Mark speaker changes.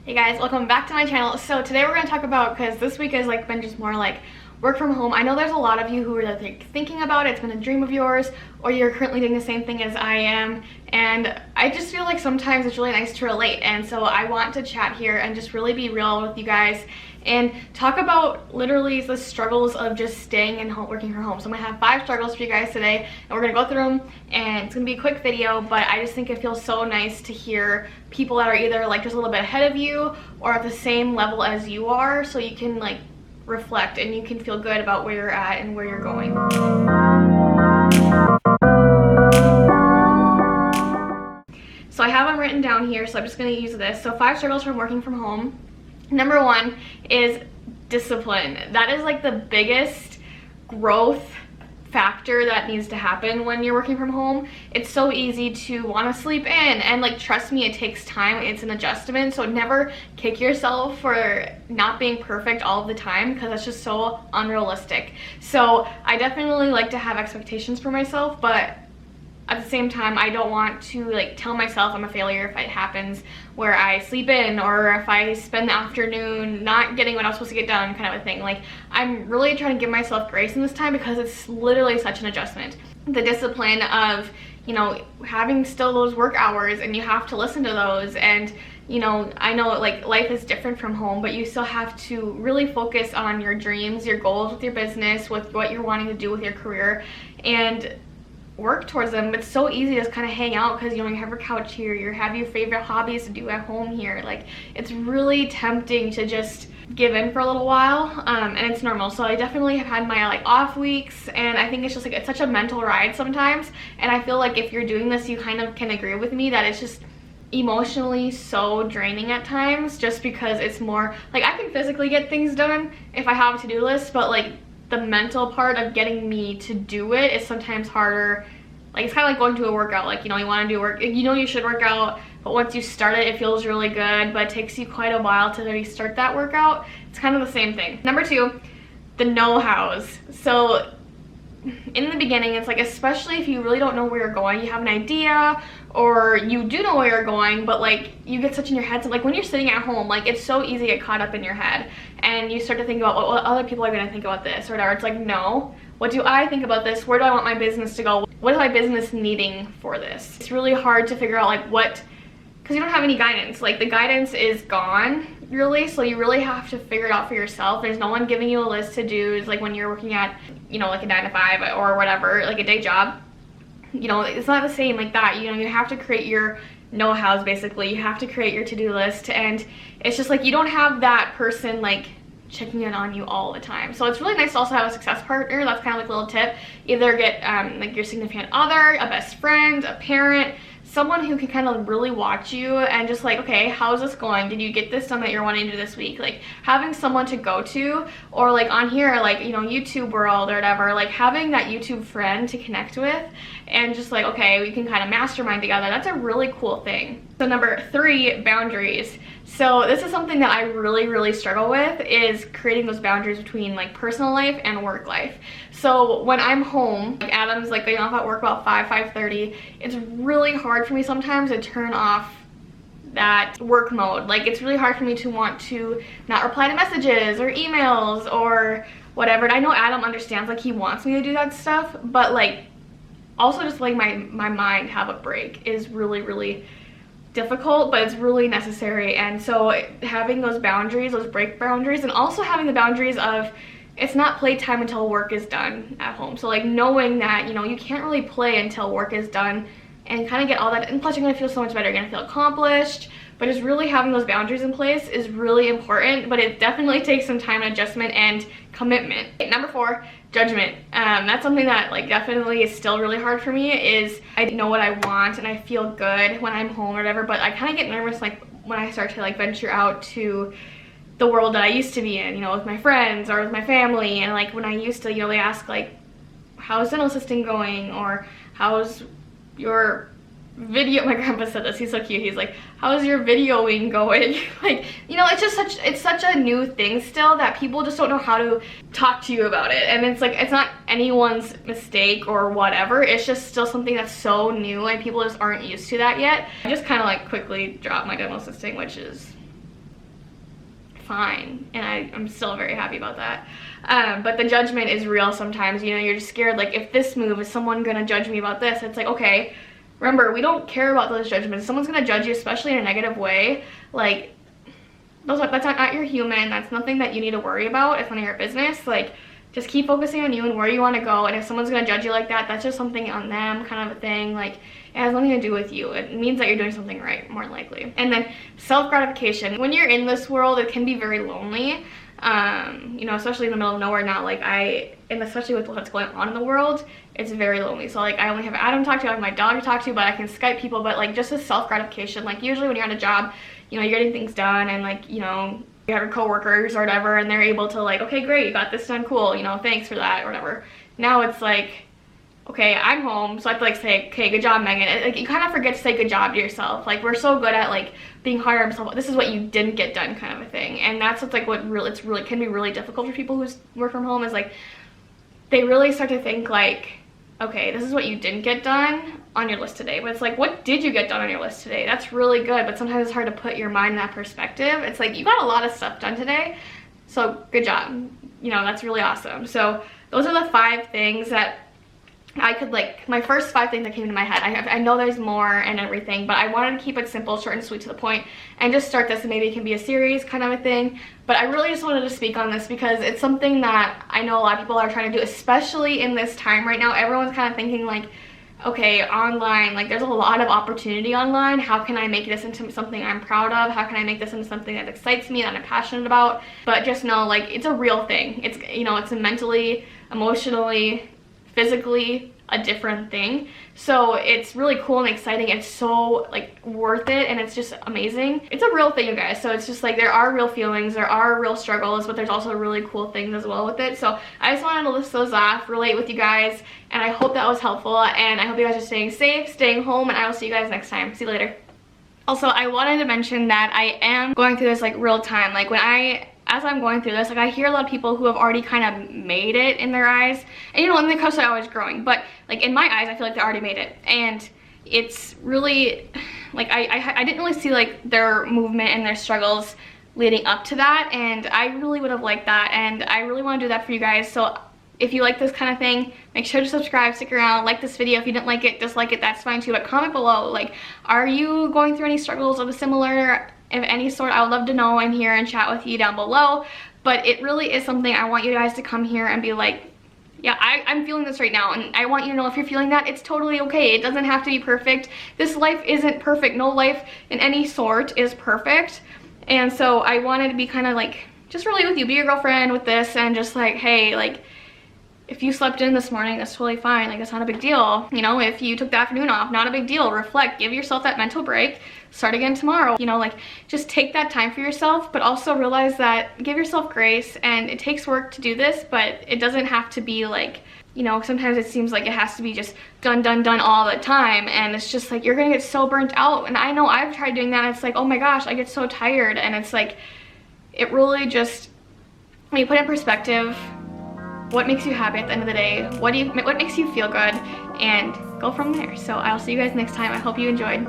Speaker 1: Hey guys, welcome back to my channel. So today we're going to talk about, because this week has been just more like work from home. I know there's a lot of you who are thinking about it. It's been a dream of yours, or you're currently doing the same thing as I am, and I just feel like sometimes it's really nice to relate. And so I want to chat here and just really be real with you guys and talk about literally the struggles of just staying and working from home. So I'm gonna have 5 struggles for you guys today, and we're gonna go through them, and it's gonna be a quick video, but I just think it feels so nice to hear people that are either like just a little bit ahead of you or at the same level as you are, so you can like reflect and you can feel good about where you're at and where you're going. So I have them written down here, so I'm just going to use this. So 5 struggles from working from home. Number 1 is discipline. That is like the biggest growth factor that needs to happen when you're working from home. It's so easy to want to sleep in, and like, trust me, it takes time. It's an adjustment. So never kick yourself for not being perfect all of the time, because that's just so unrealistic. So I definitely like to have expectations for myself, but at the same time, I don't want to like tell myself I'm a failure if it happens where I sleep in, or if I spend the afternoon not getting what I was supposed to get done, kind of a thing. Like, I'm really trying to give myself grace in this time, because it's literally such an adjustment. The discipline of, you know, having still those work hours, and you have to listen to those, and you know, I know like life is different from home, but you still have to really focus on your dreams, your goals with your business, with what you're wanting to do with your career, and work towards them. It's so easy to just kind of hang out because, you know, you have your couch here, you have your favorite hobbies to do at home here. Like, it's really tempting to just give in for a little while, and it's normal. So I definitely have had my like off weeks, and I think it's just like, it's such a mental ride sometimes, and I feel like if you're doing this, you kind of can agree with me that it's just emotionally so draining at times, just because it's more like, I can physically get things done if I have a to-do list, but like the mental part of getting me to do it is sometimes harder. Like, it's kind of like going to a workout. Like, you know, you want to do work, you know, you should work out, but once you start it, it feels really good, but it takes you quite a while to maybe start that workout. It's kind of the same thing. Number 2, the know-hows. So in the beginning, it's like, especially if you really don't know where you're going, you have an idea, or you do know where you're going, but like, you get such in your head. So like, when you're sitting at home, like, it's so easy to get caught up in your head, and you start to think about what other people are going to think about this or whatever. It's like, no, what do I think about this? Where do I want my business to go? What is my business needing for this? It's really hard to figure out like what, because you don't have any guidance. Like, the guidance is gone, really, so you really have to figure it out for yourself. There's no one giving you a list to do. It's like when you're working at, you know, like a 9 to 5 or whatever, like a day job, you know, it's not the same like that. You know, you have to create your know-hows, basically. You have to create your to-do list, and it's just like, you don't have that person like checking in on you all the time. So it's really nice to also have a success partner. That's kind of like a little tip. Either get like your significant other, a best friend, a parent, someone who can kind of really watch you and just like, okay, how's this going? Did you get this done that you're wanting to do this week? Like, having someone to go to, or like on here, like, you know, YouTube world or whatever, like having that YouTube friend to connect with, and just like, okay, we can kind of mastermind together. That's a really cool thing. So number 3, boundaries. So this is something that I really struggle with, is creating those boundaries between like personal life and work life. So when I'm home, like Adam's like getting off at work about 5:30, it's really hard for me sometimes to turn off that work mode. Like, it's really hard for me to want to not reply to messages or emails or whatever. And I know Adam understands, like, he wants me to do that stuff, but like, also just like my mind have a break is really difficult, but it's really necessary. And so having those boundaries, those break boundaries, and also having the boundaries of, it's not playtime until work is done at home. So like, knowing that, you know, you can't really play until work is done, and kind of get all that, and plus you're gonna feel so much better, you're gonna feel accomplished. But just really having those boundaries in place is really important, but it definitely takes some time and adjustment and commitment. Number 4, judgment. That's something that like definitely is still really hard for me. Is I know what I want and I feel good when I'm home or whatever, but I kind of get nervous like when I start to like venture out to the world that I used to be in, you know, with my friends or with my family. And like, when I used to, you know, they ask like, how's dental assisting going, or how's your video, my grandpa said this, he's so cute, he's like, how's your videoing going? Like, you know, it's such a new thing still, that people just don't know how to talk to you about it. And it's like, it's not anyone's mistake or whatever, it's just still something that's so new, and people just aren't used to that yet. I just kind of like quickly dropped my dental assisting, which is fine, and I'm still very happy about that. But the judgment is real sometimes, you know, you're just scared, like, if this move, is someone gonna judge me about this? It's like, okay, remember, we don't care about those judgments. Someone's gonna judge you, especially in a negative way, like, that's not your human. That's nothing that you need to worry about. It's none of your business. Like, just keep focusing on you and where you want to go. And if someone's gonna judge you like that, that's just something on them, kind of a thing. Like, it has nothing to do with you. It means that you're doing something right, more likely. And then self-gratification. When you're in this world, it can be very lonely. You know, especially in the middle of nowhere now, like and especially with what's going on in the world, it's very lonely. So like, I only have Adam to talk to, I have my dog to talk to, but I can Skype people. But like, just a self-gratification, like usually when you're on a job, you know, you're getting things done, and like, you know, you have your coworkers or whatever, and they're able to like, okay, great, you got this done, cool, you know, thanks for that or whatever. Now it's like, okay, I'm home, so I have to like say, okay, good job, Megan. Like, you kind of forget to say good job to yourself. Like, we're so good at like being hard on ourselves. This is what you didn't get done, kind of a thing. And that's what's like what really, can be really difficult for people who work from home, is like they really start to think like, okay, this is what you didn't get done on your list today. But it's like, what did you get done on your list today? That's really good, but sometimes it's hard to put your mind in that perspective. It's like, you got a lot of stuff done today, so good job. You know, that's really awesome. So those are the 5 things that I could, like, my first 5 things that came into my head. I know there's more and everything, but I wanted to keep it simple, short and sweet, to the point, and just start this, and maybe it can be a series kind of a thing. But I really just wanted to speak on this because it's something that I know a lot of people are trying to do, especially in this time right now. Everyone's kind of thinking like, okay, online, like there's a lot of opportunity online. How can I make this into something I'm proud of? How can I make this into something that excites me, that I'm passionate about? But just know, like, it's a real thing. It's, you know, it's mentally, emotionally, physically a different thing. So it's really cool and exciting. It's so like worth it, and it's just amazing. It's a real thing, you guys. So it's just like, there are real feelings, there are real struggles, but there's also really cool things as well with it. So I just wanted to list those off, relate with you guys, and I hope that was helpful, and I hope you guys are staying safe, staying home, and I will see you guys next time. See you later. Also, I wanted to mention that I am going through this like real time. Like, as I'm going through this, like, I hear a lot of people who have already kind of made it in their eyes. And you know, in the coast, I'm always growing, but like in my eyes, I feel like they already made it. And it's really, like, I didn't really see like their movement and their struggles leading up to that. And I really would have liked that. And I really want to do that for you guys. So if you like this kind of thing, make sure to subscribe, stick around, like this video. If you didn't like it, dislike it, that's fine too. But comment below, like, are you going through any struggles of a similar, of any sort? I would love to know and hear and chat with you down below. But it really is something I want you guys to come here and be like, yeah, I'm feeling this right now, and I want you to know, if you're feeling that, it's totally okay. It doesn't have to be perfect. This life isn't perfect. No life in any sort is perfect. And so I wanted to be kind of like, just relate with you, be your girlfriend with this, and just like, hey, like, if you slept in this morning, that's totally fine. Like, that's not a big deal. You know, if you took the afternoon off, not a big deal. Reflect, give yourself that mental break, start again tomorrow. You know, like, just take that time for yourself, but also realize that, give yourself grace, and it takes work to do this, but it doesn't have to be like, you know, sometimes it seems like it has to be just done all the time, and it's just like, you're gonna get so burnt out. And I know I've tried doing that, and it's like, oh my gosh, I get so tired. And it's like, it really just, when you put it in perspective, what makes you happy at the end of the day, what makes you feel good, and go from there. So I'll see you guys next time. I hope you enjoyed.